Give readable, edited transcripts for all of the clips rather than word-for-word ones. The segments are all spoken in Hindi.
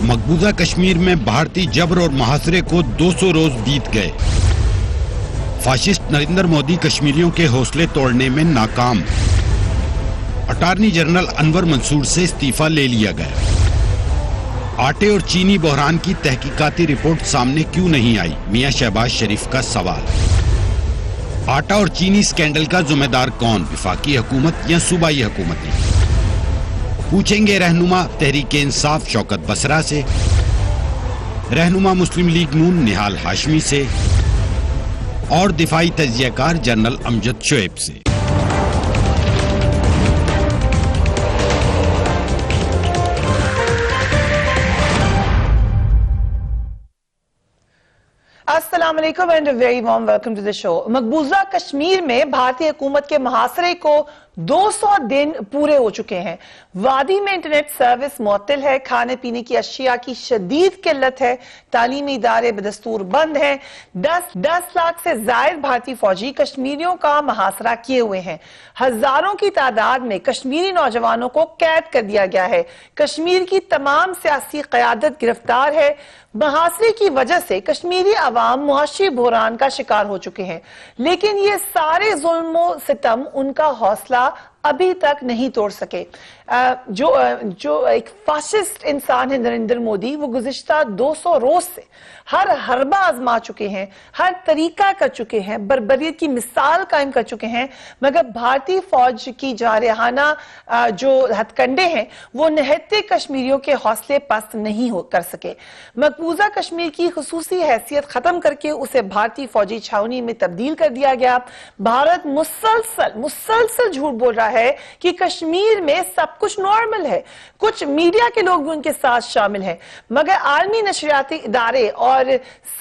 मकबूजा कश्मीर में भारतीय जबर और मुहासरे को 200 रोज बीत गए। फाशिस्ट नरेंद्र मोदी कश्मीरियों के हौसले तोड़ने में नाकाम। अटॉर्नी जनरल अनवर मंसूर से इस्तीफा ले लिया गया। आटे और चीनी बहरान की तहकीकाती रिपोर्ट सामने क्यों नहीं आई, मियां शहबाज शरीफ का सवाल। आटा और चीनी स्कैंडल का जिम्मेदार कौन, वफाकी हुकूमत या सूबाई हुकूमत ने? पूछेंगे रहनुमा तहरीक इंसाफ शौकत बसरा से, रहनुमा मुस्लिम लीग नून निहाल हाशमी से और दिफाई तजियाकार जनरल अमजद शोएब से। अस्सलाम वालेकुम and very warm welcome to the show. मकबूजा कश्मीर में भारतीय हुकूमत के मुहासरे को 200 दिन पूरे हो चुके हैं। वादी में इंटरनेट सर्विस मुअत्तल है, खाने पीने की अशिया की शदीद किल्लत है, तालीमी इदारे बदस्तूर बंद हैं। 10 लाख से जायद भारतीय फौजी कश्मीरियों का मुहासरा किए हुए हैं। हजारों की तादाद में कश्मीरी नौजवानों को कैद कर दिया गया है। कश्मीर की तमाम सियासी क़यादत गिरफ्तार है। मुहासरे की वजह से कश्मीरी अवाम मुआशी बहरान का शिकार हो चुके हैं, लेकिन ये सारे जुल्म सितम उनका हौसला अभी तक नहीं तोड़ सके। जो एक फाशिस्ट इंसान है नरेंद्र मोदी, वो गुज़िश्ता 200 रोज से हर हरबा आजमा चुके हैं, हर तरीका कर चुके हैं, बर्बरियत की मिसाल कायम कर चुके हैं, मगर भारतीय फौज की जारहाना जो हथकंडे हैं वो निहत्ते कश्मीरियों के हौसले पस्त नहीं कर सके। मकबूजा कश्मीर की खुसूसी हैसियत खत्म करके उसे भारतीय फौजी छावनी में तब्दील कर दिया गया। भारत मुसलसल झूठ बोल रहा है कि कश्मीर में सब कुछ नॉर्मल है। कुछ मीडिया के लोग भी उनके साथ शामिल हैं, मगर आर्मी नशरियाती इदारे और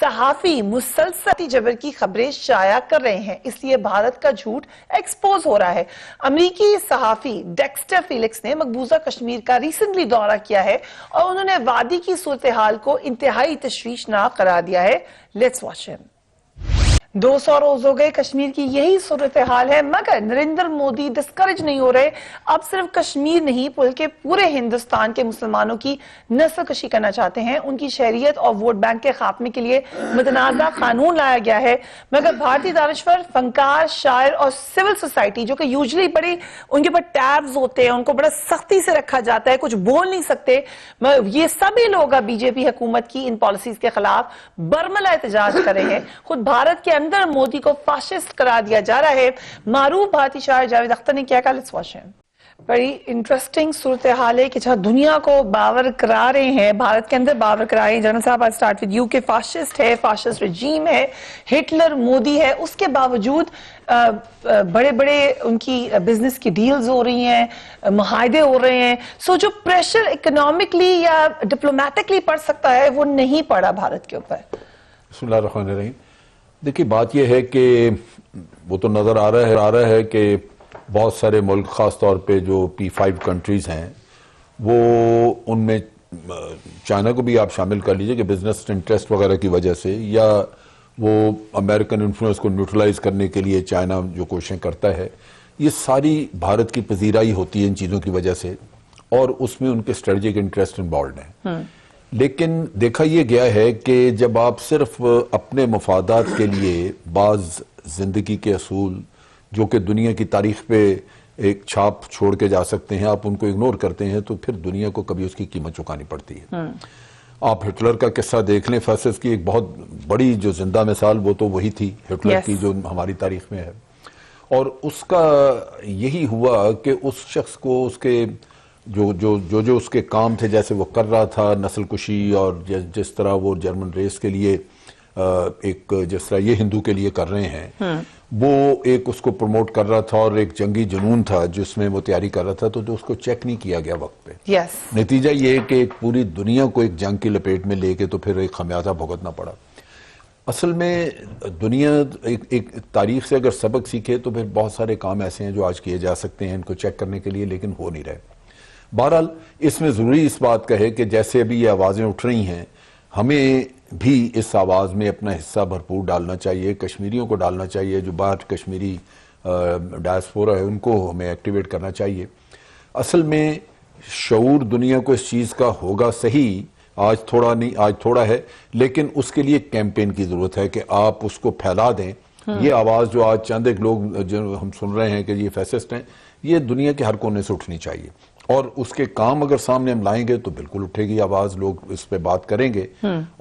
सहाफी मुसलसल जबर की खबरें शाया कर रहे हैं, इसलिए भारत का झूठ एक्सपोज हो रहा है। अमेरिकी सहाफी डेक्स्टर फेलिक्स ने मकबूजा कश्मीर का रिसेंटली दौरा किया है और उन्होंने वादी की सूरत हाल को इंतहाई तशवीशनाक करार दिया है। Let's watch him. 200 रोज हो गए, कश्मीर की यही सूरत हाल है, मगर नरेंद्र मोदी डिस्करेज नहीं हो रहे। अब सिर्फ कश्मीर नहीं बल्कि पूरे हिंदुस्तान के मुसलमानों की नस्ल कशी करना चाहते हैं। उनकी शहरियत और वोट बैंक के खात्मे के लिए मुतनाज़ा कानून लाया गया है, मगर भारतीय दानिश्वर, फनकार, शायर और सिविल सोसाइटी जो कि यूजुअली बड़ी उनके ऊपर टैब्स होते हैं, उनको बड़ा सख्ती से रखा जाता है, कुछ बोल नहीं सकते, ये सभी लोग अब बीजेपी हुकूमत की इन पॉलिसीज के खिलाफ बरमला एहतजाज कर रहे हैं। खुद भारत के अंदर मोदी को फाशिस्ट करार दिया जा रहा है। मारूफ भारतीय शायर जावेद अख्तर ने क्या कहा, लेट्स वॉच हिम। बड़ी इंटरेस्टिंग सूरत हाल है कि जहां दुनिया को बावर करा रहे हैं, भारत के अंदर बावर करा रहे हैं। जनरल साहब, आई स्टार्ट विद यू, के फाशिस्ट है, फाशिस्ट रजीम है, हिटलर मोदी है, उसके बावजूद बड़े बड़े उनकी बिजनेस की डील्स हो रही हैं, मुआहदे हो रहे हैं। सो जो प्रेशर इकोनॉमिकली या डिप्लोमेटिकली पड़ सकता है वो नहीं पड़ा भारत के ऊपर। बिस्मिल्लाहिर्रहमानिर्रहीम। देखिए, बात यह है कि वो तो नजर आ रहा है कि बहुत सारे मुल्क, खास तौर पे जो P5 कंट्रीज हैं, वो उनमें चाइना को भी आप शामिल कर लीजिए कि बिजनेस इंटरेस्ट वगैरह की वजह से, या वो अमेरिकन इन्फ्लुएंस को न्यूट्रलाइज करने के लिए चाइना जो कोशिशें करता है, ये सारी भारत की पजीराई होती है इन चीज़ों की वजह से, और उसमें उनके स्ट्रेटेजिक इंटरेस्ट इन्वॉल्व हैं। लेकिन देखा यह गया है कि जब आप सिर्फ अपने मफादात के लिए बाज जिंदगी के असूल जो कि दुनिया की तारीख पे एक छाप छोड़ के जा सकते हैं, आप उनको इग्नोर करते हैं, तो फिर दुनिया को कभी उसकी कीमत चुकानी पड़ती है। आप हिटलर का किस्सा देख लें, फासिस्ट की एक बहुत बड़ी जो जिंदा मिसाल वो तो वही थी हिटलर की जो हमारी तारीख में है। और उसका यही हुआ कि उस शख्स को उसके जो उसके काम थे, जैसे वो कर रहा था नस्ल कुशी, और जिस तरह वो जर्मन रेस के लिए एक जिस तरह ये हिंदू के लिए कर रहे हैं, वो एक उसको प्रमोट कर रहा था और एक जंगी जुनून था जिसमें वो तैयारी कर रहा था, तो जो उसको चेक नहीं किया गया वक्त पे। नतीजा ये कि एक पूरी दुनिया को एक जंग की लपेट में लेके तो फिर एक खमियाजा भुगतना पड़ा। असल में दुनिया एक तारीख से अगर सबक सीखे तो फिर बहुत सारे काम ऐसे हैं जो आज किए जा सकते हैं इनको चेक करने के लिए, लेकिन हो नहीं रहे। बहरहाल इसमें ज़रूरी इस बात का है कि जैसे अभी ये आवाज़ें उठ रही हैं, हमें भी इस आवाज़ में अपना हिस्सा भरपूर डालना चाहिए, कश्मीरियों को डालना चाहिए, जो बाहर कश्मीरी डायस्पोरा है उनको हमें एक्टिवेट करना चाहिए। असल में शऊर दुनिया को इस चीज़ का होगा सही, आज थोड़ा नहीं, आज थोड़ा है, लेकिन उसके लिए कैंपेन की जरूरत है कि आप उसको फैला दें। ये आवाज जो आज चंद एक लोग जो हम सुन रहे हैं कि ये फैसिस्ट हैं, ये दुनिया के हर कोने से उठनी चाहिए, और उसके काम अगर सामने हम लाएंगे तो बिल्कुल उठेगी आवाज, लोग इस पे बात करेंगे।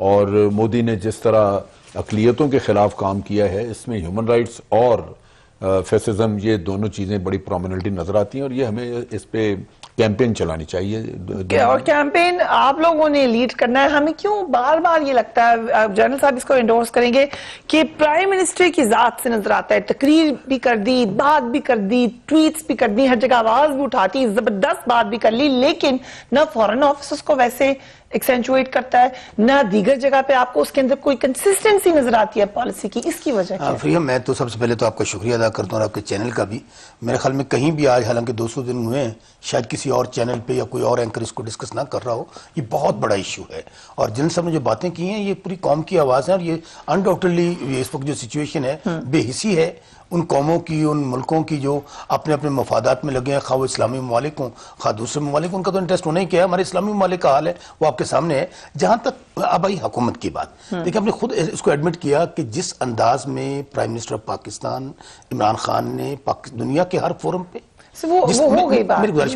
और मोदी ने जिस तरह अकलियतों के खिलाफ काम किया है, इसमें ह्यूमन राइट्स और फैसिज्म, ये दोनों चीजें बड़ी प्रोमिनेंटली नजर आती हैं, और ये हमें इस पे कैंपेन चलानी चाहिए। और कैंपेन आप लोगों ने लीड करना है। हमें क्यों बार बार ये लगता है, जनरल साहब इसको एंडोर्स करेंगे, कि प्राइम मिनिस्टर की जात से नजर आता है, तकरीर भी कर दी, बात भी कर दी, ट्वीट्स भी कर दी, हर जगह आवाज भी उठाती, जबरदस्त बात भी कर ली, लेकिन न फॉरेन ऑफिसर्स को वैसे एक्सेंचुएट करता है, ना दीगर जगह पे आपको उसके अंदर कोई कंसिस्टेंसी नजर आती है पॉलिसी की। इसकी वजह क्या है? प्रिया, मैं तो सबसे पहले तो आपका शुक्रिया अदा करता हूँ और आपके चैनल का भी। मेरे ख्याल में कहीं भी आज, हालांकि 200 दिन हुए हैं, शायद किसी और चैनल पे या कोई और एंकर इसको डिस्कस ना कर रहा हो। ये बहुत बड़ा इशू है, और जिन सब ने जो बातें की हैं ये पूरी कौम की आवाज़ है, और ये अनडाउटेडली इस वक्त जो सिचुएशन है बेहिसी है उन कौमों की, उन मुल्कों की जो अपने अपने मफादात में लगे हैं, खा वो इस्लामी ममालिक हों खा दूसरे ममालिक। उनका तो इंटरेस्ट होना ही क्या है, हमारे इस्लामी ममालिक का हाल है वो आपके सामने है। जहां तक अब आई हुकूमत की बात, देखिए आपने खुद इसको एडमिट किया कि जिस अंदाज में prime minister of Pakistan Imran Khan ने दुनिया के हर फोरम पे वो हो गई बात,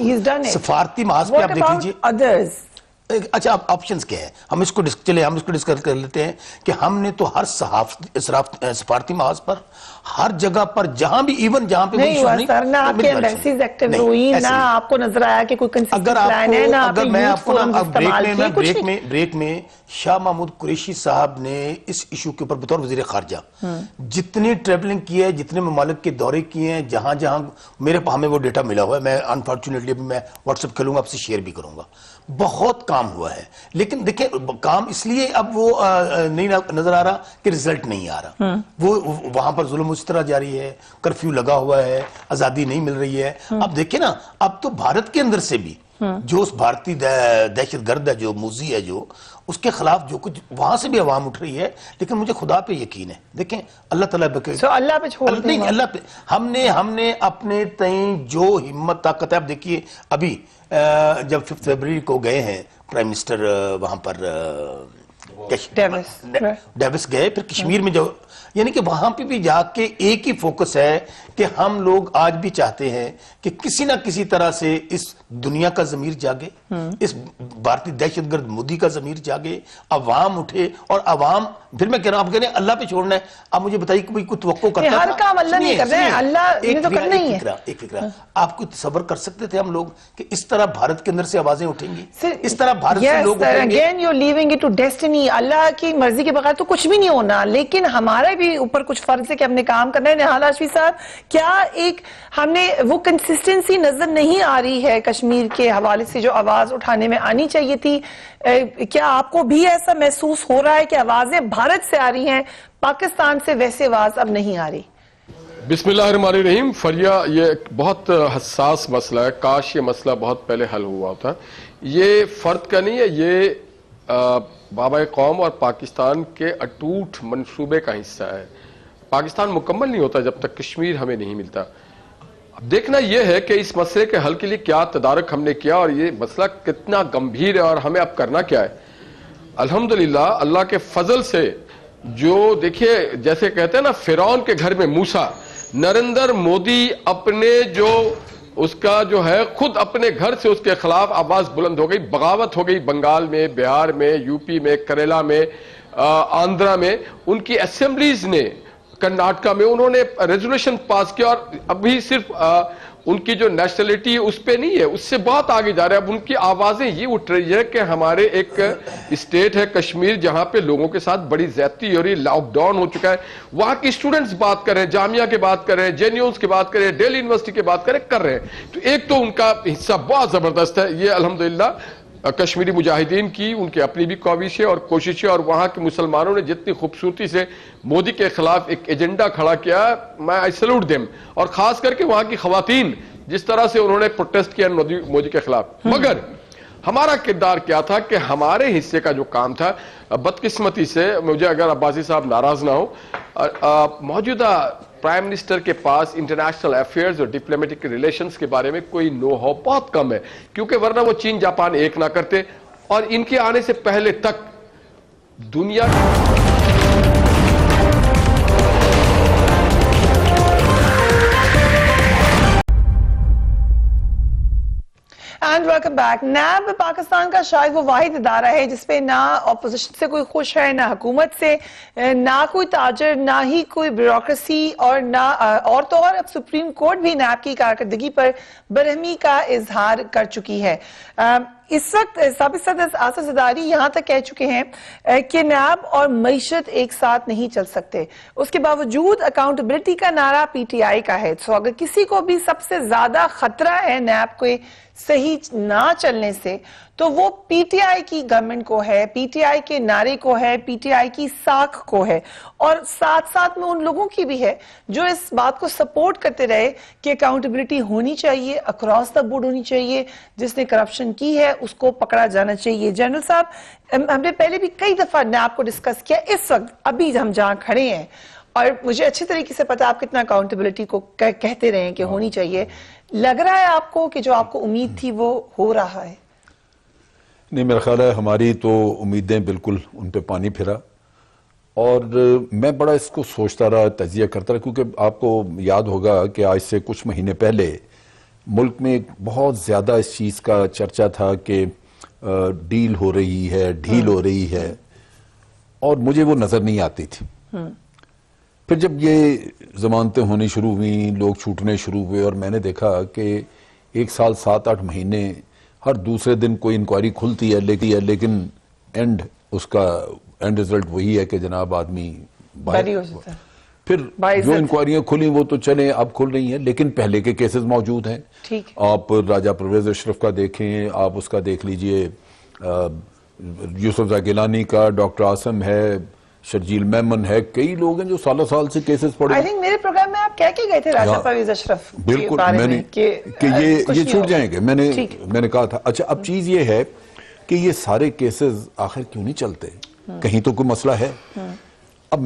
सफारती महाज पे आप देख लीजिए। अदर्स, अच्छा, अब ऑप्शंस क्या है, हम इसको डिस्कस कर लेते हैं कि हमने तो हर सफारती महाज पर, हर जगह पर, जहां भी, इवन जहां पे नहीं हुआ सर, ना आपके एम्बेसीज एक्टिव हुई, ना आपको नजर आया कि कोई कंसिस्टेंट प्लान है, ना अगर मैं आपको ब्रेक में शाह महमूद कुरैशी साहब ने इस इशू के ऊपर बतौर वजीर खारजा जितनी ट्रेवलिंग की है, जितने ममालिक के दौरे किए हैं, जहां जहां हमें वो डेटा मिला हुआ है, मैं अनफॉर्चुनेटली अभी मैं व्हाट्सएप खोलूंगा, आपसे शेयर भी करूंगा। बहुत काम हुआ है, लेकिन देखिए काम इसलिए अब वो नहीं नजर आ रहा कि रिजल्ट नहीं आ रहा। वो वहां पर जुल्म उस तरह जारी है, कर्फ्यू लगा हुआ है, आजादी नहीं मिल रही है। अब देखिए ना, अब तो भारत के अंदर से भी जो उस भारतीय दहशतगर्द है, जो मूजी है, जो उसके खिलाफ जो कुछ वहां से भी आवाम उठ रही है। लेकिन मुझे खुदा पे यकीन है, देखें अल्लाह ताला अल्लाह पे छोड़ नहीं, अल्लाह पे हमने अपने तय जो हिम्मत ताकत है। अब देखिए अभी जब 5 फरवरी को गए हैं प्राइम मिनिस्टर वहां पर डेविस गए, फिर कश्मीर में जो, यानी कि वहां पे भी जाके एक ही फोकस है कि हम लोग आज भी चाहते हैं कि किसी ना किसी तरह से इस दुनिया का जमीर जागे, इस भारतीय दहशतगर्द मोदी का जमीर जागे, अवाम उठे। और अवाम, फिर मैं कह रहा हूं, आप कह रहे हैं अल्लाह पे छोड़ना है। अब मुझे बताइए कि कोई तवक्को करता है? हर काम अल्लाह नहीं कर रहे हैं, अल्लाह ने तो करना ही है। एक फिक्रा आप कोई तसव्वुर कर सकते थे हम लोग कि इस तरह भारत के अंदर से आवाजें उठेंगी, इस तरह भारत से लोग उठेंगे? Again you are leaving it to destiny. Allah की मर्जी के बगैर तो कुछ भी नहीं होना, लेकिन हमारे भी ऊपर कुछ फर्ज है कि हमने काम करना है। निहाल हाशमी साहब, क्या एक हमने वो कंसिस्टेंसी नजर नहीं आ रही है कश्मीर के हवाले से जो आवाज उठाने में आनी चाहिए थी? क्या आपको भी ऐसा महसूस हो रहा है कि आवाजें भारत से आ रही हैं, पाकिस्तान से वैसे आवाज अब नहीं आ रही? बिस्मिल्लाहिर्रहमानिर्रहीम। फरिया, ये एक बहुत हसास मसला है, काश ये मसला बहुत पहले हल हुआ था। ये फर्द का नहीं है, ये बाबा कौम और पाकिस्तान के अटूट मंसूबे का हिस्सा है। पाकिस्तान मुकम्मल नहीं होता जब तक कश्मीर हमें नहीं मिलता। अब देखना यह है कि इस मसले के हल के लिए क्या तदारक हमने किया और ये मसला कितना गंभीर है और हमें अब करना क्या है। अल्हम्दुलिल्लाह, अल्लाह के फजल से जो, देखिए जैसे कहते हैं ना, फिरौन के घर में मूसा, नरेंद्र मोदी अपने जो उसका जो है खुद अपने घर से उसके खिलाफ आवाज बुलंद हो गई, बगावत हो गई। बंगाल में, बिहार में, यूपी में, केरला में, आंध्रा में, उनकी असेंबलीज ने, कर्नाटका में उन्होंने रेजोल्यूशन पास किया। और अभी सिर्फ उनकी जो नेशनलिटी है उस पे नहीं है, उससे बहुत आगे जा रहे हैं। अब उनकी आवाजें ये उठ रही है कि हमारे एक स्टेट है कश्मीर, जहां पे लोगों के साथ बड़ी ज्यादती हो रही है, लॉकडाउन हो चुका है। वहां की स्टूडेंट्स बात कर रहे हैं, जामिया की बात कर रहे हैं, जेएनयूज की बात कर रहे हैं, दिल्ली यूनिवर्सिटी की बात कर रहे हैं। तो एक तो उनका हिस्सा बहुत जबरदस्त है। ये अल्हम्दुलिल्लाह कश्मीरी मुजाहिदीन की उनकी अपनी भी काविशें और कोशिशें, और वहां के मुसलमानों ने जितनी खूबसूरती से मोदी के खिलाफ एक एजेंडा खड़ा किया, मैं आई सैल्यूट देम। और खास करके वहां की खवातीन जिस तरह से उन्होंने प्रोटेस्ट किया मोदी के खिलाफ। मगर हमारा किरदार क्या था कि हमारे हिस्से का जो काम था, बदकिस्मती से, मुझे अगर अब्बासी साहब नाराज ना हो, मौजूदा प्राइम मिनिस्टर के पास इंटरनेशनल अफेयर्स और डिप्लोमेटिक रिलेशंस के बारे में कोई नो हाउ बहुत कम है, क्योंकि वरना वो चीन जापान एक ना करते, और इनके आने से पहले तक दुनिया एंड वेलकम बैक। नैब पाकिस्तान का शायद वो वाहिद इदारा है जिसपे ना ऑपोजिशन से कोई खुश है, ना हुकूमत से, ना कोई ताजर, ना ही कोई ब्यूरोक्रेसी, और ना और तो और अब सुप्रीम कोर्ट भी नैब की कारकर्दगी पर बरहमी का इजहार कर चुकी है। इस वक्त साबिक सदर आसिफ ज़रदारी यहां तक कह चुके हैं कि नैब और मईशत एक साथ नहीं चल सकते। उसके बावजूद अकाउंटेबिलिटी का नारा पीटीआई का है। तो अगर किसी को भी सबसे ज्यादा खतरा है नैब के सही ना चलने से, तो वो पीटीआई की गवर्नमेंट को है, पीटीआई के नारे को है, पीटीआई की साख को है, और साथ साथ में उन लोगों की भी है जो इस बात को सपोर्ट करते रहे कि अकाउंटेबिलिटी होनी चाहिए, अक्रॉस द बोर्ड होनी चाहिए, जिसने करप्शन की है उसको पकड़ा जाना चाहिए। जनरल साहब, हमने पहले भी कई दफा नैब को डिस्कस किया, इस वक्त अभी हम जहां खड़े हैं, और मुझे अच्छी तरीके से पता आप कितना अकाउंटेबिलिटी को कहते रहे कि होनी चाहिए, लग रहा है आपको कि जो आपको उम्मीद थी वो हो रहा है? नहीं, मेरा ख्याल है हमारी तो उम्मीदें बिल्कुल उन पे पानी फिरा, और मैं बड़ा इसको सोचता रहा, तजिया करता रहा, क्योंकि आपको याद होगा कि आज से कुछ महीने पहले मुल्क में बहुत ज्यादा इस चीज का चर्चा था कि डील हो रही है, ढील हो रही है, और मुझे वो नजर नहीं आती थी। फिर जब ये जमानतें होनी शुरू हुई, लोग छूटने शुरू हुए, और मैंने देखा कि 1 साल 7-8 महीने हर दूसरे दिन कोई इंक्वायरी खुलती है, लेकिन उसका एंड रिजल्ट वही है कि जनाब आदमी बरी हो जाता है। फिर जो इंक्वायरियां खुली वो तो चले, अब खुल रही हैं, लेकिन पहले के केसेस मौजूद हैं। ठीक। आप राजा परवेज अशरफ का देखें, आप उसका देख लीजिए, यूसुफ गिलानी का, डॉक्टर आसम है, शर्जील मेमन है, कई लोग हैं जो सालों साल से केसेस पड़े। आई थिंक मेरे प्रोग्राम में आप कह के गए थे राजा परवेज अशरफ बिल्कुल, मैंने कि ये छूट जाएंगे, मैंने कहा था। अच्छा, अब चीज ये है कि ये सारे केसेस आखिर क्यों नहीं चलते, कहीं तो कोई मसला है। अब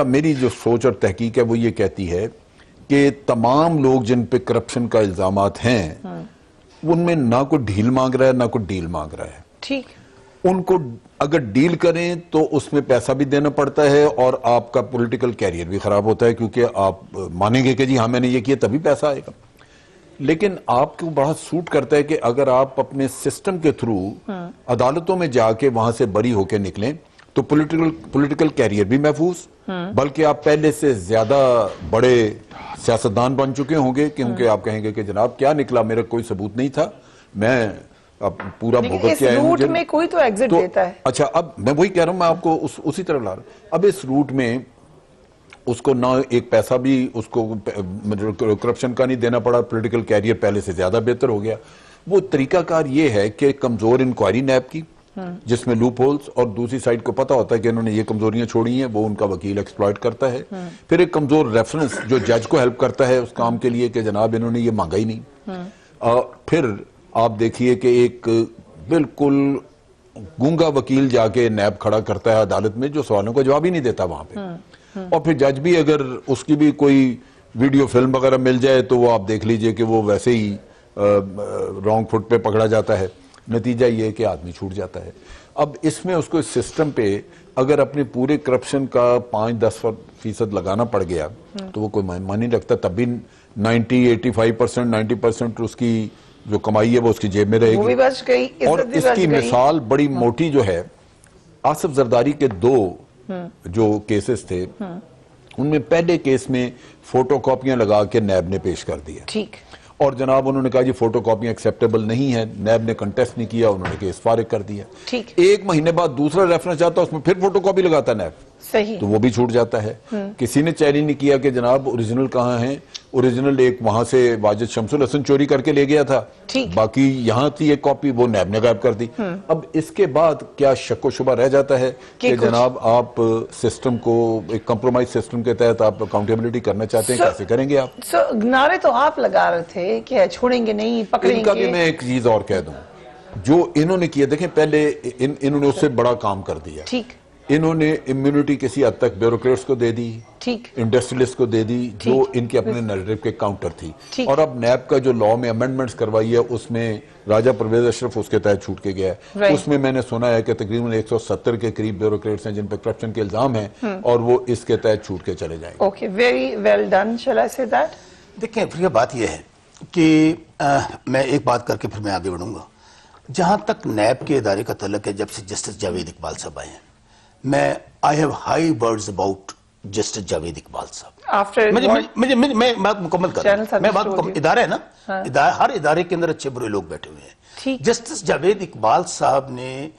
मेरी जो सोच और तहकीक है वो ये कहती है कि तमाम लोग जिन पे करप्शन का इल्जामात हैं, उनमें ना कोई ढील मांग रहा है, ना कोई डील मांग रहा है। ठीक। उनको अगर डील करें तो उसमें पैसा भी देना पड़ता है, और आपका पॉलिटिकल कैरियर भी खराब होता है, क्योंकि आप मानेंगे कि जी हाँ मैंने ये किया तभी पैसा आएगा। लेकिन आपको बड़ा सूट करता है कि अगर आप अपने सिस्टम के थ्रू अदालतों में जाके वहां से बरी होकर निकलें, तो पॉलिटिकल कैरियर भी महफूज, बल्कि आप पहले से ज्यादा बड़े सियासतदान बन चुके होंगे, क्योंकि आप कहेंगे कि जनाब क्या निकला, मेरा कोई सबूत नहीं था, मैं अब पूरा भुगत के आया हूं। रूट में कोई तो एग्जिट देता है। अच्छा, अब मैं वही कह रहा हूं, मैं आपको उसी तरफ ला रहा हूं। अब इस रूट में उसको ना एक पैसा भी उसको करप्शन का नहीं देना पड़ा, पॉलिटिकल कैरियर पहले से ज्यादा बेहतर हो गया। वो तरीकाकार ये है कि कमजोर इंक्वायरी नैब की, जिसमें लूप होल्स, और दूसरी साइड को पता होता है कि इन्होंने ये कमजोरियां छोड़ी हैं, वो उनका वकील एक्सप्लॉइट करता है। फिर एक कमजोर रेफरेंस जो जज को हेल्प करता है उस काम के लिए कि जनाब इन्होंने ये मांगा ही नहीं। फिर आप देखिए कि एक बिल्कुल गूंगा वकील जाके नैब खड़ा करता है अदालत में, जो सवालों का जवाब ही नहीं देता वहां पे। और फिर जज भी अगर उसकी भी कोई वीडियो फिल्म वगैरह मिल जाए तो वो आप देख लीजिए कि वो वैसे ही रॉन्ग फुट पे पकड़ा जाता है। नतीजा ये है कि आदमी छूट जाता है। अब इसमें उसको इस सिस्टम पे अगर अपने पूरे करप्शन का 5-10% लगाना पड़ गया तो वो कोई मान नहीं रखता, तब भी 85%, 90% उसकी जो कमाई है वो उसकी जेब में रहेगी। वो भी बच गई, और इसकी मिसाल बड़ी मोटी जो है, आसिफ जरदारी के 2 जो केसेस थे, उनमें पहले केस में फोटोकॉपियां लगा के नैब ने पेश कर दिया। ठीक। और जनाब उन्होंने कहा जी फोटोकॉपियां एक्सेप्टेबल नहीं है, नैब ने कंटेस्ट नहीं किया, उन्होंने केस फारिग कर दिया। ठीक। 1 महीने बाद दूसरा रेफरेंस आता है, उसमें फिर फोटोकॉपी लगाता नैब, सही, तो वो भी छूट जाता है। किसी ने चैलेंज नहीं किया कि जनाब ओरिजिनल कहाँ है। ओरिजिनल एक वहां से वाजिद शमसुल हसन चोरी करके ले गया था, बाकी यहाँ थी एक कॉपी, वो नैब ने गायब कर दी। अब इसके बाद क्या शक व शुबा रह जाता है कि जनाब आप सिस्टम को एक कंप्रोमाइज सिस्टम के तहत आप अकाउंटेबिलिटी करना चाहते हैं, कैसे करेंगे आप? नारे तो आप लगा रहे थे कि छोड़ेंगे नहीं, पकड़ेंगे। इनका भी मैं एक चीज और कह दूं, जो इन्होंने किया, देखें पहले इन्होंने उससे बड़ा काम कर दिया। ठीक। इन्होंने इम्यूनिटी किसी हद तक ब्यूरोक्रेट्स को दे दी, ठीक, इंडस्ट्रियलिस्ट को दे दी, जो ठीक। इनके अपने नैरेटिव के काउंटर थी। ठीक। और अब नैब का जो लॉ में अमेंडमेंट्स करवाई है उसमें राजा परवेज अशरफ उसके तहत छूट के गया है। Right. उसमें मैंने सुना है कि तकरीबन 170 के करीब ब्यूरोक्रेट्स हैं जिन पर करप्शन के इल्जाम हैं और वो इसके तहत छूट के चले जाएंगे। Okay, very well done, shall I say that? देखिए प्रिया, बात यह है कि मैं एक बात करके फिर मैं आगे बढ़ूंगा। जहां तक नैब के इदारे का तल्लक है, जब से जस्टिस जावेद इकबाल साहब आए हैं, मैं I have high words about justice Javed Iqbal साहब। आफ्टर मैं बात मुकम्मल कर रहा Channel हूं। मैं बात service इदारा है ना, हर इदारे के अंदर अच्छे बुरे लोग बैठे हुए हैं। ठीक। जस्टिस जावेद इकबाल साहब ने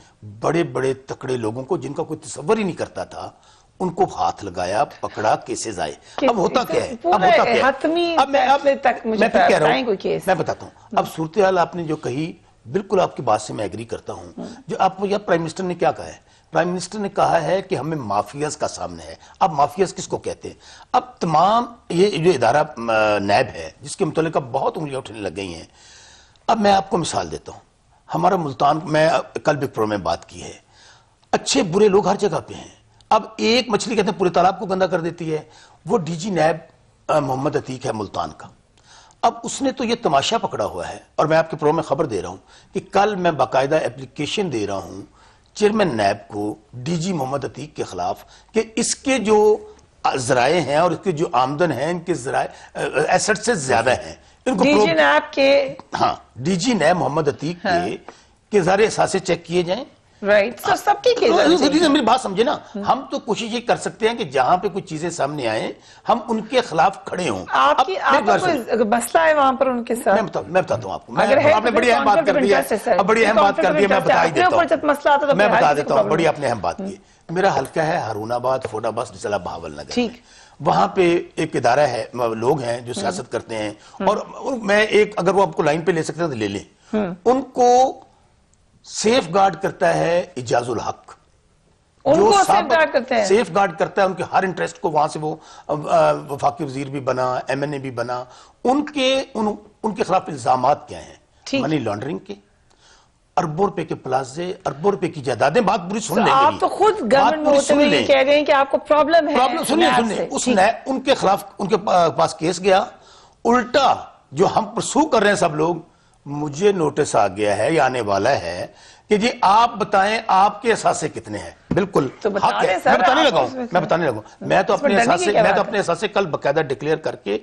बड़े बड़े तकड़े लोगों को, जिनका कोई तस्वर ही नहीं करता था, उनको हाथ लगाया, पकड़ा, केसेस आए। अब होता क्या है, अब होता क्या है, अब मैं फिर कह रहा हूं, मैं बताता हूं। अब सूरत हाल आपने जो कही, बिल्कुल आपकी बात से मैं एग्री करता हूं। जो आपको यार प्राइम मिनिस्टर ने क्या कहा है, प्राइम मिनिस्टर ने कहा है कि हमें माफियाज का सामने है। अब माफियाज किसको कहते हैं? अब तमाम ये जो इदारा नैब है, जिसके मुतालिक अब बहुत उंगलियां उठने लग गई हैं। अब मैं आपको मिसाल देता हूं, हमारा मुल्तान, मैं कल भी प्रोग्राम में बात की है, अच्छे बुरे लोग हर जगह पे हैं। अब एक मछली कहते हैं पूरे तालाब को गंदा कर देती है, वो डीजी नैब मोहम्मद अतीक है मुल्तान का। अब उसने तो ये तमाशा पकड़ा हुआ है, और मैं आपके प्रोग्राम में खबर दे रहा हूं कि कल मैं बाकायदा एप्लीकेशन दे रहा हूं चेयरमैन नैब को, डीजी मोहम्मद अतीक के खिलाफ, कि इसके जो जराए हैं और इसके जो आमदन है, इनके जराए एसेट से ज्यादा हैं। इनको डीजी नैब के, हाँ, डीजी नैब मोहम्मद अतीक के सारे एहसासे चेक किए जाएं। राइट, सो सबकी मेरी बात समझे ना। हम तो कोशिश ये कर सकते हैं कि जहां पे कुछ चीजें सामने आए, हम उनके खिलाफ खड़े हों। आपकी कोई मसला है वहां पर उनके साथ? मैं बताता हूं आपको। आपने बड़ी अहम बात कर दी है, अब बड़ी अहम बात कर दी है, मैं बता ही देता हूं। मैं बता देता हूं, बड़ी अपने अहम बात की। मेरा हल्का है हारूनाबाद, फोडाबाद, जिला बहावल नगर। ठीक, वहां पे एक इदारा है, लोग हैं जो सियासत करते हैं, और मैं एक, अगर वो आपको लाइन पे ले सकते हैं तो ले लें। उनको सेफ गार्ड करता है इजाजुल हक, उनको सेफ गार्ड करते हैं, सेफ गार्ड करता है उनके हर इंटरेस्ट को। वहां से वो वफाकी वजीर भी बना, MNA भी बना। उनके खिलाफ इल्जामात क्या हैं? मनी लॉन्ड्रिंग के, अरबों रुपए के प्लाजे, अरबों रुपए की जायदादें। बात पूरी सुन लें, आप तो खुद गवर्नमेंट में होते हुए कह रहे हैं कि आपको प्रॉब्लम है। प्रॉब्लम सुनिए, उनके खिलाफ, उनके पास केस गया। उल्टा जो हम परसू कर रहे हैं सब लोग, मुझे नोटिस आ गया है या आने वाला है कि जी आप बताएं आपके एहसासे कितने हैं। बिल्कुल तो हक है, मैं बताने लगा। मैं तो अपने एहसासे कल बकायदा डिक्लेयर करके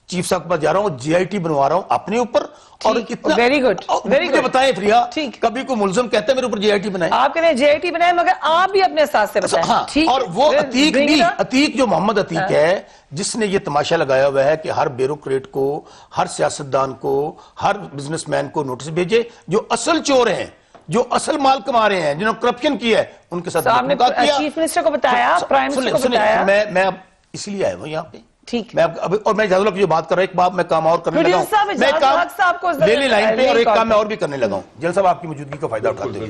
चीफ साहब के पास जा रहा हूं, GIT बनवा रहा हूं अपने ऊपर। और इतना वेरी गुड, वेरी गुड। बताएं प्रिया, कभी को मुलजम कहते हैं मेरे ऊपर GIT बनाए, आप कह रहे हैं GIT बनाए, मगर आप भी अपने साथ से बताएं। हाँ, और वो अतीक भी, अतीक जो मोहम्मद अतीक है, जिसने ये तमाशा लगाया हुआ है कि हर ब्यूरोक्रेट को, हर सियासतदान को, हर बिजनेसमैन को नोटिस भेजे, जो असल चोर हैं, जो असल माल कमा रहे हैं, जिन्होंने करप्शन किया है, उनके साथ चीफ मिनिस्टर को बताया, प्राइम मिनिस्टर को बताया। मैं इसलिए आया हूं यहाँ पे। ठीक, मैं अब, और मैं इजाजुल हक की जो बात कर रहा हूं, एक बात मैं काम और करने लगा हूं, मैं काम डेली लाइन पे, और एक काम मैं और भी करने लगा हूं। जल साहब आपकी मौजूदगी का फायदा उठाते हुए,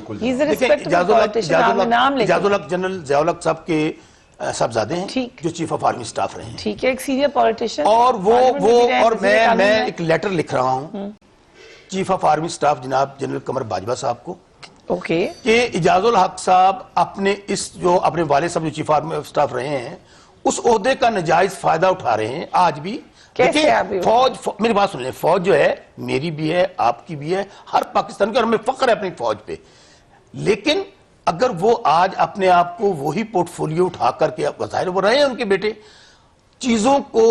इजाजुल हक जनरल ज़ियाउल हक साहब के साहबजादे हैं, जो चीफ ऑफ आर्मी स्टाफ रहे हैं। ठीक है, एक सीनियर पॉलिटिशियन। और वो और मैं एक लेटर लिख रहा हूं चीफ ऑफ आर्मी स्टाफ जनाब जनरल कमर बाजवा साहब को, ओके, कि इजाजुल हक साहब अपने इस जो अपने वाले साहब जो चीफ आर्मी स्टाफ रहे हैं, उस ओहदे का नाजायज फायदा उठा रहे हैं आज भी। देखिए फौज, मेरी बात सुन लें, फौज जो है मेरी भी है, आपकी भी है, हर पाकिस्तान की, और हमें फख्र है अपनी फौज पे। लेकिन अगर वो आज अपने आप को वही पोर्टफोलियो उठा करके, जाहिर वो रहे हैं उनके बेटे, चीजों को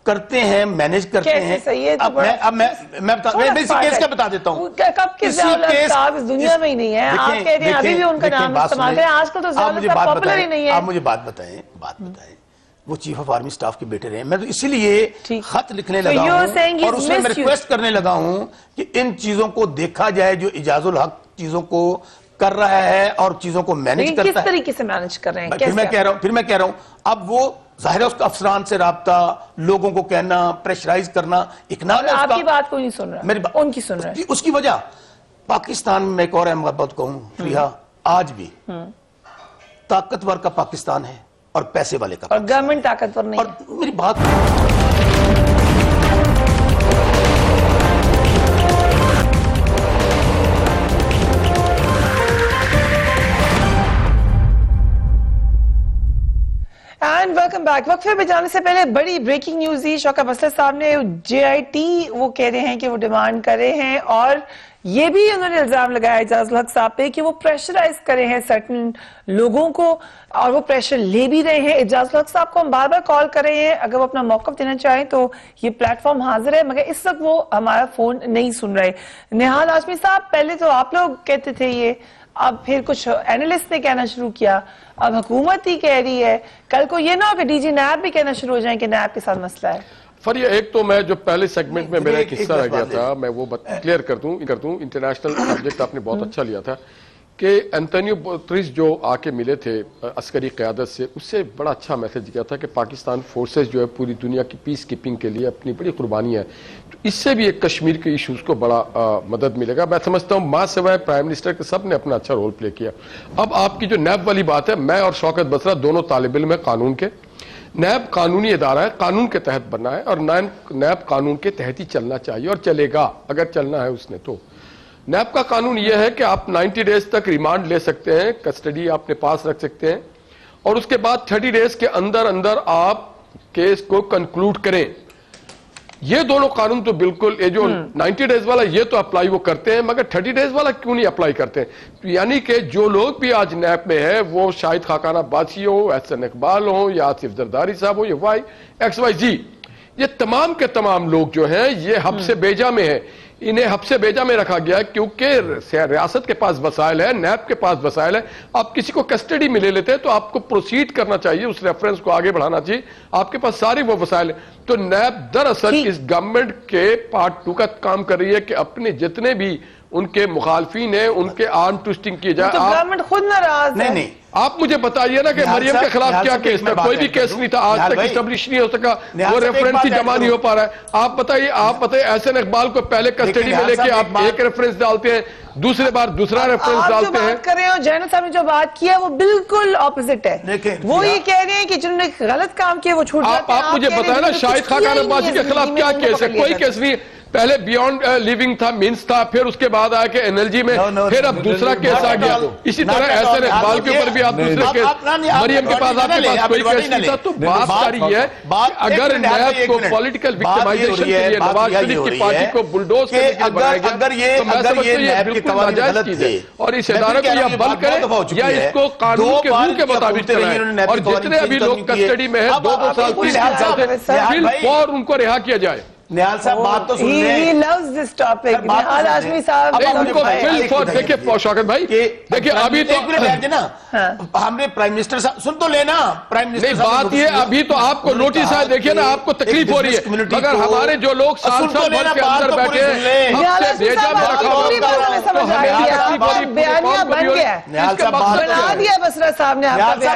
करते हैं, मैनेज करते हैं। मैं इसी केस का बता देता हूं। कब के ज़ियाउल दुनिया में ही नहीं है, आप कहते हैं अभी भी उनका नाम इस्तेमाल करें, आजकल तो ज़ियाउल पॉपुलर ही नहीं है। आप मुझे बात बताएं, वो चीफ ऑफ आर्मी स्टाफ के बेटे रहे। मैं तो इसीलिए खत लिखने लगा हूं, और उसमें मैं रिक्वेस्ट करने लगा हूं कि इन चीजों को देखा जाए, जो इजाजुल हक चीजों को कर रहा है और चीजों को मैनेज करता है। किस तरीके से मैनेज कर रहे हैं? फिर मैं कह रहा हूं, अब वो जाहिर है उसका अफसरान से राब्ता, लोगों को कहना, प्रेशराइज करना, आपकी बात कोई नहीं सुन रहा, मेरी बात उनकी सुन रहा है। उसकी वजह पाकिस्तान में एक और अहम बात कहूं प्रिया, आज भी ताकतवर का पाकिस्तान है और पैसे वाले का, और गवर्नमेंट ताकतवर नहीं। और मेरी बात एंड वेलकम बैक। वक्फे पे जाने से पहले बड़ी ब्रेकिंग न्यूज दी। शौकत असलम साहब ने JIT वो कह रहे हैं कि वो डिमांड कर रहे हैं, और ये भी उन्होंने इल्जाम लगाया एजाजुल हक साहब पे कि वो प्रेशराइज करे हैं सर्टन लोगों को, और वो प्रेशर ले भी रहे हैं। एजाजुल हक साहब को हम बार बार कॉल कर रहे हैं, अगर वो अपना मौकफ देना चाहें तो ये प्लेटफॉर्म हाजिर है, मगर इस वक्त वो हमारा फोन नहीं सुन रहे। निहाल हाशमी साहब, पहले तो आप लोग कहते थे ये, अब फिर कुछ एनालिस्ट ने कहना शुरू किया, अब हुकूमत ही कह रही है। कल को ये ना हो कि DG नैब भी कहना शुरू हो जाए कि नैब के साथ मसला है। फरिया, एक तो मैं जो पहले सेगमेंट में मेरा एक हिस्सा रह गया था, मैं वो क्लियर कर दूं। इंटरनेशनल सब्जेक्ट आपने बहुत अच्छा लिया था कि एंटोनियो गुतेरेस जो आके मिले थे अस्करी क़यादत से, उससे बड़ा अच्छा मैसेज गया था कि पाकिस्तान फोर्सेस जो है पूरी दुनिया की पीस कीपिंग के लिए अपनी बड़ी कुर्बानी है। तो इससे भी एक कश्मीर के इशूज़ को बड़ा मदद मिलेगा। मैं समझता हूँ मां सिवाय प्राइम मिनिस्टर के सब ने अपना अच्छा रोल प्ले किया। अब आपकी जो नैब वाली बात है, मैं और शौकत बसरा दोनों तालिब इल्म है कानून के। नैब कानूनी इदारा है, कानून के तहत बनना है, और नैब कानून के तहत ही चलना चाहिए और चलेगा अगर चलना है उसने। तो नैब का कानून यह है कि आप 90 डेज तक रिमांड ले सकते हैं, कस्टडी अपने पास रख सकते हैं, और उसके बाद 30 डेज के अंदर अंदर आप केस को कंक्लूड करें। ये दोनों कानून तो बिल्कुल, ये जो 90 डेज वाला ये तो अप्लाई वो करते हैं, मगर 30 डेज वाला क्यों नहीं अप्लाई करते हैं? तो यानी कि जो लोग भी आज नैब में है, वो शाहिद खाकाना बासी हो, एहसन इकबाल हो, या आसिफ जरदारी साहब हो, ये XYZ, ये तमाम के तमाम लोग जो हैं ये हब्से बेजा में है। इन्हें हब्से बेजा में रखा गया क्योंकि रियासत के पास वसाइल है, नैब के पास वसाइल है। आप किसी को कस्टडी में ले लेते हैं तो आपको प्रोसीड करना चाहिए, उस रेफरेंस को आगे बढ़ाना चाहिए, आपके पास सारी वो वसाइल है। तो नैब दरअसल इस गवर्नमेंट के पार्ट 2 का काम कर रही है कि अपने जितने भी उनके मुखालफीन है उनके आर्म ट्विस्टिंग किए जाए। तो गवर्नमेंट खुद नाराज है। नहीं, आप मुझे बताइए ना कि मरियम के खिलाफ क्या केस था? कोई भी केस नहीं था आज तक इस्टेब्लिश नहीं हो सका, वो रेफरेंस ही जमा नहीं हो पा रहा है। आप बताइए एहसन इकबाल को पहले कस्टडी में लेके आप एक रेफरेंस डालते हैं, दूसरे बार दूसरा रेफरेंस डालते हैं। कर रहे हो जैनब साहब ने जो बात की है वो बिल्कुल ऑपोजिट है। वो ये कह रहे हैं कि जिन्होंने गलत काम किया वो छूट जाते हैं। आप मुझे बताए ना शाहिद खाकान अब्बासी के खिलाफ क्या केस है? कोई केस नहीं। पहले बियॉन्ड लिविंग था, मीन्स था, फिर उसके बाद आया कि NLG में, फिर अब दूसरा केस आ गया। इसी तरह एहसन इकबाल के ऊपर भी आप दूसरे केस, मरियम के पास आपके पास कोई केस नहीं था। तो बात सारी है अगर नैब को पॉलिटिकल विक्टिमाइजेशन के लिए नवाज शरीफ की पार्टी को बुलडोज करने के लिए बनाया गया, तो मैं समझता हूं ये बिल्कुल नाजायज चीज है, और इस इदारे को या बंद करें या इसको कानून के रूल के मुताबिक चलाएं, और जितने अभी लोग कस्टडी में है 2-2 साल 3 साल से बिल फॉर उनको रिहा किया जाए। निहाल साहब बात तो सुन ले। He loves this topic. निहाल हाशमी साहब उनको बिल फॉर, देखिए शौकत भाई, देखिए अभी तो ना हमने प्राइम मिनिस्टर साहब सुन तो लेना, प्राइम मिनिस्टर नहीं, बात ये अभी तो आपको नोटिस है, देखिए ना आपको तकलीफ हो रही है, मगर हमारे जो लोग साल भर के अंदर बैठे हैं, हमसे भेजा में रखा हुआ बना दिया बसरा साहब ने।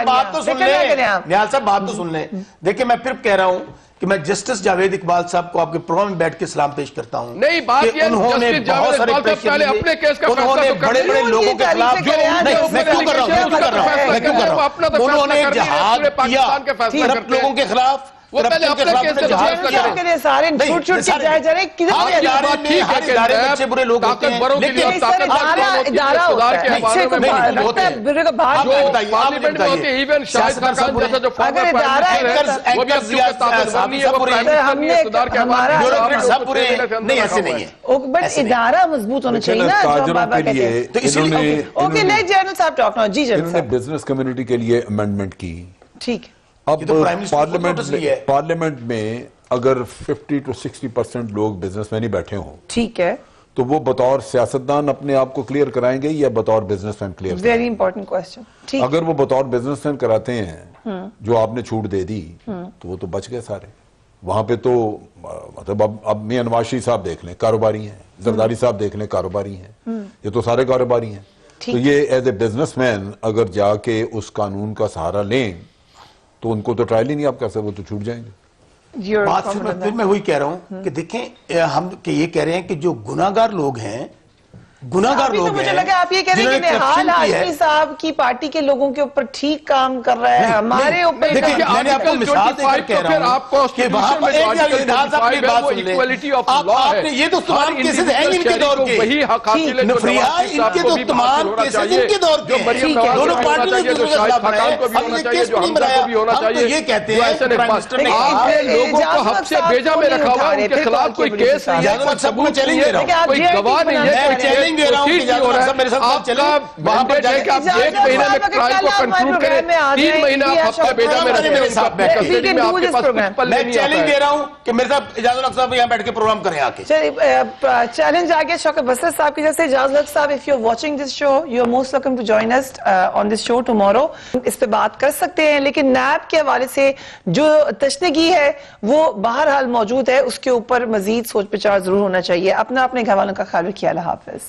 बात तो सुन ले, निहाल साहब बात तो सुन ले। देखिए मैं फिर कह रहा हूं कि मैं जस्टिस जावेद इकबाल साहब को आपके प्रोग्राम में बैठ के सलाम पेश करता हूं। नहीं, बात ये उन्होंने बहुत सारे पहले अपने केस का उन्होंने बड़े बड़े लोगों के खिलाफ जो मैं क्यों कर रहा हूं, उन्होंने जहाद किया करप्ट लोगों के खिलाफ, वो पहले अपने केस का सारे छूट छूट के जाए जा रहे इदारे में अच्छे बुरे लोग होते हैं, लेकिन इदारा सब बुरे नहीं, ऐसे नहीं है, बट इदारा मजबूत होना चाहिए ना। तो इसलिए ओके लेट जनरल साहब टॉक नाउ। जी जनरल, बिजनेस कम्युनिटी के लिए अमेंडमेंट की। ठीक है। अब पार्लियामेंट में अगर 50 to 60% लोग बिजनेसमैन ही बैठे हों, ठीक है, तो वो बतौर सियासतदान अपने आप को क्लियर कराएंगे या बतौर businessman clear? Very important question. अगर वो बतौर बिजनेसमैन कराते हैं, जो आपने छूट दे दी, तो वो तो बच गए सारे। वहां पे तो मतलब अब मियां नवाज शरीफ साहब देख लें, कारोबारी हैं, जरदारी साहब देख लें, कारोबारी हैं, ये तो सारे कारोबारी हैं। तो ये एज ए बिजनेसमैन अगर जाके उस कानून का सहारा लें तो उनको तो ट्रायल ही नहीं आप कैसे, वो तो छूट जाएंगे। बात फिर मैं वही कह रहा हूं कि देखें हम कि ये कह रहे हैं कि जो गुनाहगार लोग हैं गुनाहगार अभी तो लोग मुझे हैं, लगा आप ये कह रहे हैं कि जिन्होंने निहाल corruption की है। हाशमी साहब की पार्टी के लोगों के ऊपर ठीक काम कर रहा है, हमारे ऊपर देखिए, काम- मैंने आपको मिसाल देकर कह रहा हूं कि वहां पर एक निहाल साहब की बात सुन ले। आपने ये तो तमाम केसेस हैं इनके दौर के, वही हक हासिल है जो नफरिया, नवाज शरीफ साहब इनके को तो भी तमाम हासिल होना केसेस चाहिए, इनके दौर जो के मरियम ठीक है। नवाज दोनों को भी होना पार्टियों चाहिए, जो ने शाहिद खिलाफ खाकान को भी बनाए, होना हमने चाहिए, केस जो भी नहीं हमजा को बनाया। भी होना हम तो चाहिए, ये कहते जो हैं, ऐसे प्राइम नहीं मिनिस्टर ने आप कहा, ये लोगों को इजाज़त हद से साहब बेजा को में नहीं रखा हुआ उठा है, रहे, उनके फिर खिलाफ कौन कोई की केस नहीं है, इजाज़त कोई साहब को मैं सबूत नहीं चैलेंज दे रहा है, हूं। कोई आप गवाह नहीं बनाना है, चाह मैं रहे हैं। चैलेंज दे रहा हूं कि कोशिश नहीं हो इजाज़त रहा साहब मेरे साथ है। कल चलें, आपका वहां पर मैंडेट है कि आप इजाज़त एक महीने में साहब, अगर ट्रायल कल को आप हमारे कंक्लूड प्रोग्राम करें, में आ 3 जाएं, महीना आप इंडिया हफ्ता शो बेजा में प्रोग्राम रखें, मेरे उनका साथ बैठे। कस्टडी में आपके पास कुछ पल्ले मैं नहीं चैलेंज आता दे है। रहा हूं कि मेरे साथ इजाज़त साहब यहां बैठ के प्रोग्राम करें आके। चलिए चैलेंज आ गया शौकत बसर साहब की जैसे। इजाज़त साहब, if you are watching this show, you are most welcome to join us on this show tomorrow. इस पे बात कर सकते हैं, लेकिन नैब के हवाले से जो तशनगी है वो बहरहाल मौजूद है, उसके ऊपर मजीद सोच विचार जरूर होना चाहिए। अपना अपने घर वालों का ख्याल रखिए। अल्लाह हाफिज।